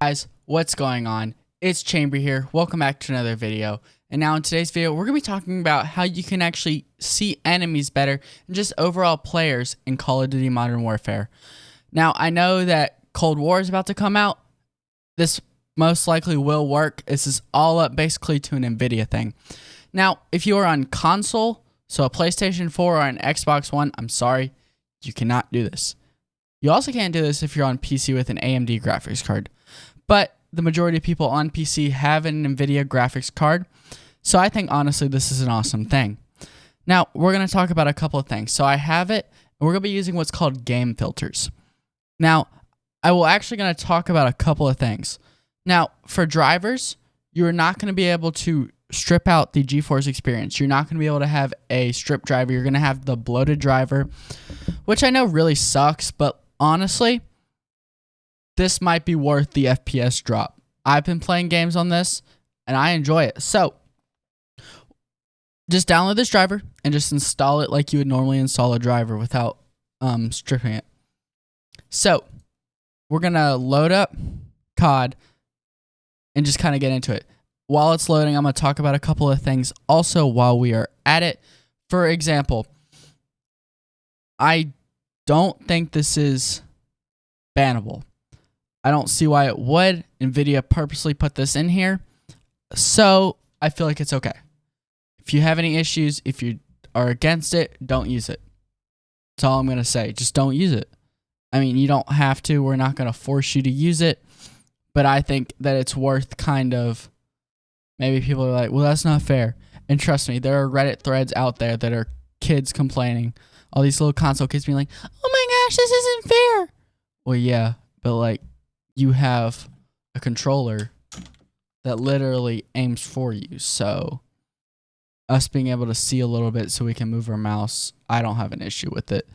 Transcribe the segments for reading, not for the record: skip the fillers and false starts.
Guys, what's going on? It's Chamber here. Welcome back to another video. And now in today's video, we're going to be talking about how you can actually see enemies better and just overall players in Call of Duty Modern Warfare. Now, I know that Cold War is about to come out. This most likely will work. This is all up basically to an NVIDIA thing. Now, if you are on console, so a PlayStation 4 or an Xbox One, I'm sorry, you cannot do this. You also can't do this if you're on PC with an AMD graphics card. But the majority of people on PC have an NVIDIA graphics card. So I think, honestly, this is an awesome thing. Now, we're going to talk about a couple of things. So I have it, and we're going to be using what's called game filters. Now, I will actually going to talk about a couple of things. Now, for drivers, you're not going to be able to strip out the GeForce experience. You're not going to be able to have a strip driver. You're going to have the bloated driver, which I know really sucks, but honestly, this might be worth the FPS drop. I've been playing games on this, and I enjoy it. So, just download this driver and just install it like you would normally install a driver without stripping it. So, we're going to load up COD and just kind of get into it. While it's loading, I'm going to talk about a couple of things also while we are at it. For example, I don't think this is bannable. I don't see why it would. NVIDIA purposely put this in here. So I feel like it's okay. If you have any issues, if you are against it, don't use it. That's all I'm going to say. Just don't use it. I mean, you don't have to. We're not going to force you to use it. But I think that it's worth kind of, maybe people are like, well, that's not fair. And trust me, there are Reddit threads out there that are kids complaining. All these little console kids being like, oh my gosh, this isn't fair. Well, yeah, but like, you have a controller that literally aims for you. So us being able to see a little bit so we can move our mouse, I don't have an issue with it.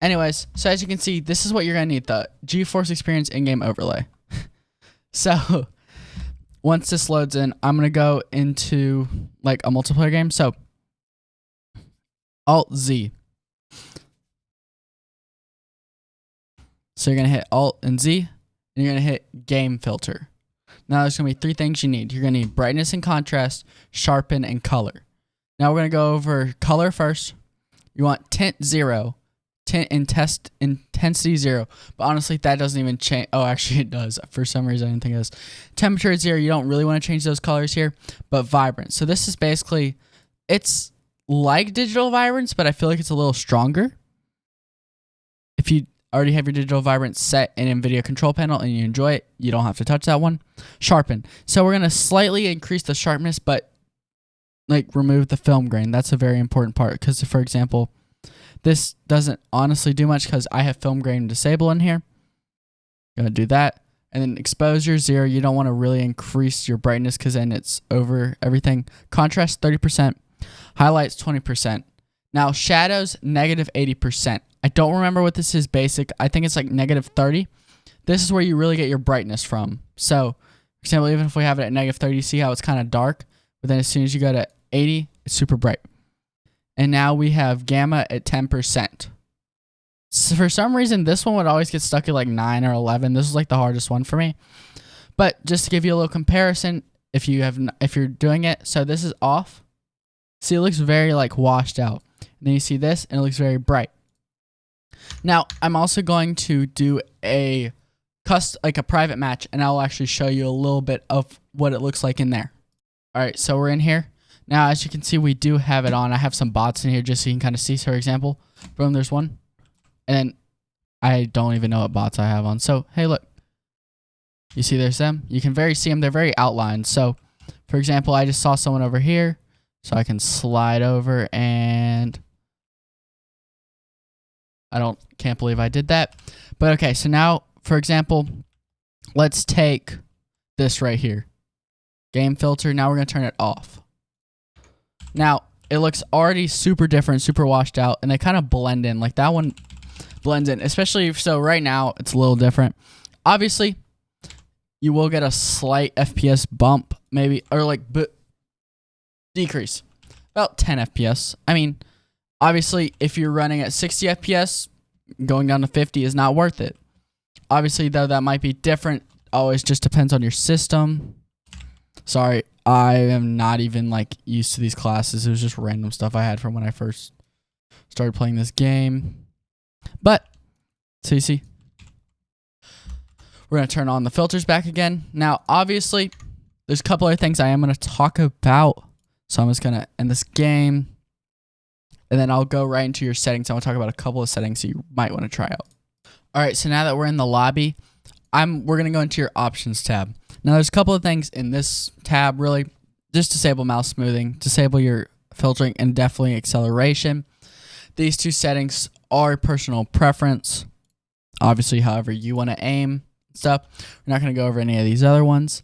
Anyways, so as you can see, this is what you're going to need, the GeForce Experience in-game overlay. So once this loads in, I'm going to go into like a multiplayer game. So Alt-Z. So you're going to hit Alt and Z, and you're going to hit Game Filter. Now there's going to be three things you need. You're going to need brightness and contrast, sharpen, and color. Now we're going to go over color first. You want tint 0, tint and test intensity 0. But honestly, that doesn't even change. Oh, actually it does. For some reason, I didn't think it does. Temperature 0, you don't really want to change those colors here. But vibrance. So this is basically, it's like digital vibrance, but I feel like it's a little stronger. If you already have your digital vibrance set in NVIDIA control panel and you enjoy it, you don't have to touch that one. Sharpen. So we're going to slightly increase the sharpness, but like remove the film grain. That's a very important part because, for example, this doesn't honestly do much because I have film grain disabled in here. Going to do that. And then exposure 0. You don't want to really increase your brightness because then it's over everything. Contrast 30%. Highlights 20%. Now shadows negative 80%. I don't remember what this is basic. I think it's like negative 30. This is where you really get your brightness from. So, for example, even if we have it at negative 30, you see how it's kind of dark. But then as soon as you go to 80, it's super bright. And now we have gamma at 10%. So for some reason, this one would always get stuck at like 9 or 11. This is like the hardest one for me. But just to give you a little comparison, if you're doing it, so this is off. See, it looks very like washed out. And then you see this, and it looks very bright. Now, I'm also going to do a private match, and I'll actually show you a little bit of what it looks like in there. All right, so we're in here. Now, as you can see, we do have it on. I have some bots in here just so you can kind of see. So, for example, boom, there's one. And then I don't even know what bots I have on. So, hey, look. You see there's them? You can see them. They're very outlined. So, for example, I just saw someone over here. So I can slide over and can't believe I did that. But okay, so now, for example, let's take this right here. Game filter. Now we're going to turn it off. Now, it looks already super different, super washed out, and they kind of blend in. Like that one blends in, especially so right now it's a little different. Obviously, you will get a slight FPS bump, maybe, or like decrease. About 10 FPS. I mean, obviously, if you're running at 60 FPS, going down to 50 is not worth it. Obviously, though, that might be different always just depends on your system. Sorry, I am not even like used to these classes. It was just random stuff I had from when I first started playing this game. But, so you see, we're going to turn on the filters back again. Now, obviously, there's a couple other things I am going to talk about. So I'm just going to end this game. And then I'll go right into your settings. I want to talk about a couple of settings you might want to try out. All right, so now that we're in the lobby, we're going to go into your options tab. Now, there's a couple of things in this tab, really. Just disable mouse smoothing, disable your filtering, and definitely acceleration. These two settings are personal preference. Obviously, however you want to aim stuff. We're not going to go over any of these other ones.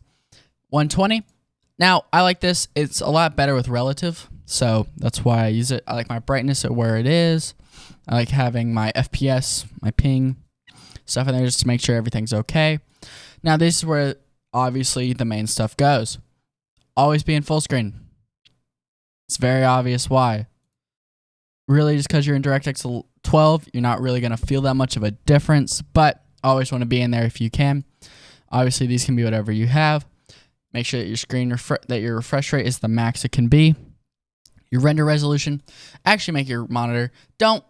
120. Now, I like this. It's a lot better with relative, so that's why I use it. I like my brightness at where it is. I like having my FPS, my ping, stuff in there just to make sure everything's okay. Now, this is where, obviously, the main stuff goes. Always be in full screen. It's very obvious why. Really, just because you're in DirectX 12, you're not really going to feel that much of a difference, but always want to be in there if you can. Obviously, these can be whatever you have. Make sure that your screen that your refresh rate is the max it can be. Your render resolution, actually make your monitor. Don't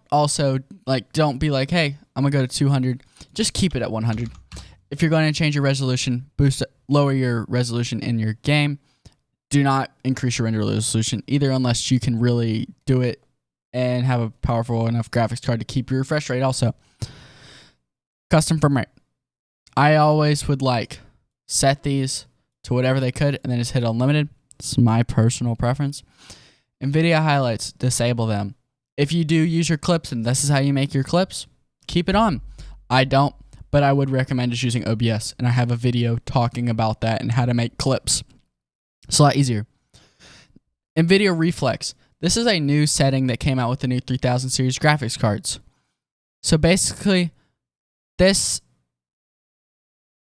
be like, hey, I'm gonna go to 200. Just keep it at 100. If you're going to change your resolution, lower your resolution in your game. Do not increase your render resolution either, unless you can really do it and have a powerful enough graphics card to keep your refresh rate. Also, custom frame rate. I always would set these to whatever they could and then just hit unlimited. It's my personal preference. NVIDIA highlights, disable them. If you do use your clips and this is how you make your clips, keep it on. I don't, but I would recommend just using OBS, and I have a video talking about that and how to make clips. It's a lot easier. NVIDIA Reflex. This is a new setting that came out with the new 3000 series graphics cards. So basically, there's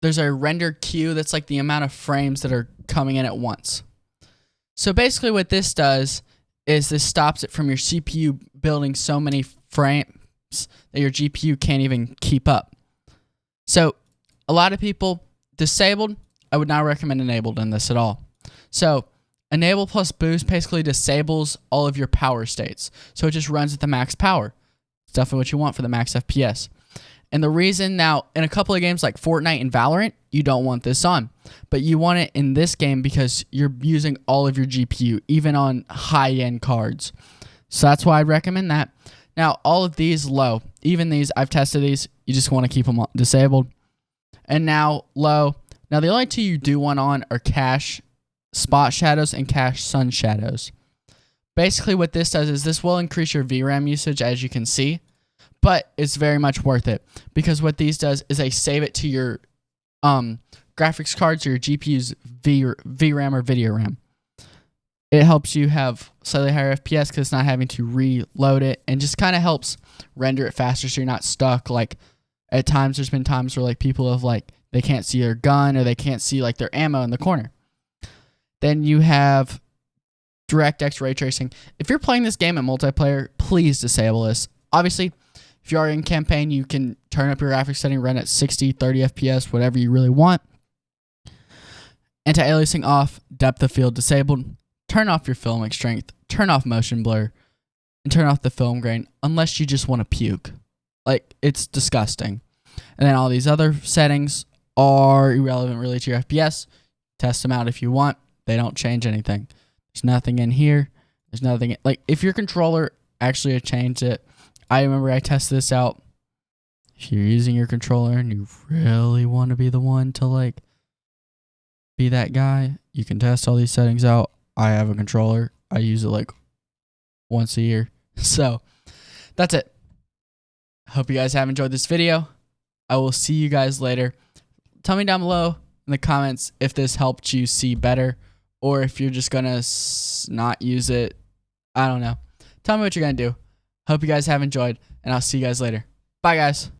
a render queue that's like the amount of frames that are coming in at once. So basically what this does is this stops it from your CPU building so many frames that your GPU can't even keep up. So a lot of people disabled, I would not recommend enabled in this at all. So enable plus boost basically disables all of your power states. So it just runs at the max power. It's definitely what you want for the max FPS. And the reason now, in a couple of games like Fortnite and Valorant, you don't want this on. But you want it in this game because you're using all of your GPU, even on high-end cards. So that's why I'd recommend that. Now, all of these low. Even these, I've tested these. You just want to keep them disabled. And now, low. Now, the only two you do want on are cache spot shadows and cache sun shadows. Basically, what this does is this will increase your VRAM usage, as you can see. But it's very much worth it because what these does is they save it to your graphics cards or your GPU's VRAM or video RAM. It helps you have slightly higher FPS because it's not having to reload it, and just kind of helps render it faster so you're not stuck. Like at times, there's been times where people have they can't see their gun or they can't see their ammo in the corner. Then you have DirectX ray tracing. If you're playing this game in multiplayer, please disable this. Obviously, if you are in campaign, you can turn up your graphics setting, run at 60, 30 FPS, whatever you really want. Anti-aliasing off, depth of field disabled. Turn off your filmic strength, turn off motion blur, and turn off the film grain unless you just want to puke. It's disgusting. And then all these other settings are irrelevant really to your FPS. Test them out if you want. They don't change anything. There's nothing in here. There's nothing. If your controller actually changed it, I remember I tested this out. If you're using your controller and you really want to be the one to be that guy, you can test all these settings out. I have a controller. I use it once a year. So that's it. Hope you guys have enjoyed this video. I will see you guys later. Tell me down below in the comments if this helped you see better or if you're just going to not use it. I don't know. Tell me what you're going to do. Hope you guys have enjoyed, and I'll see you guys later. Bye, guys.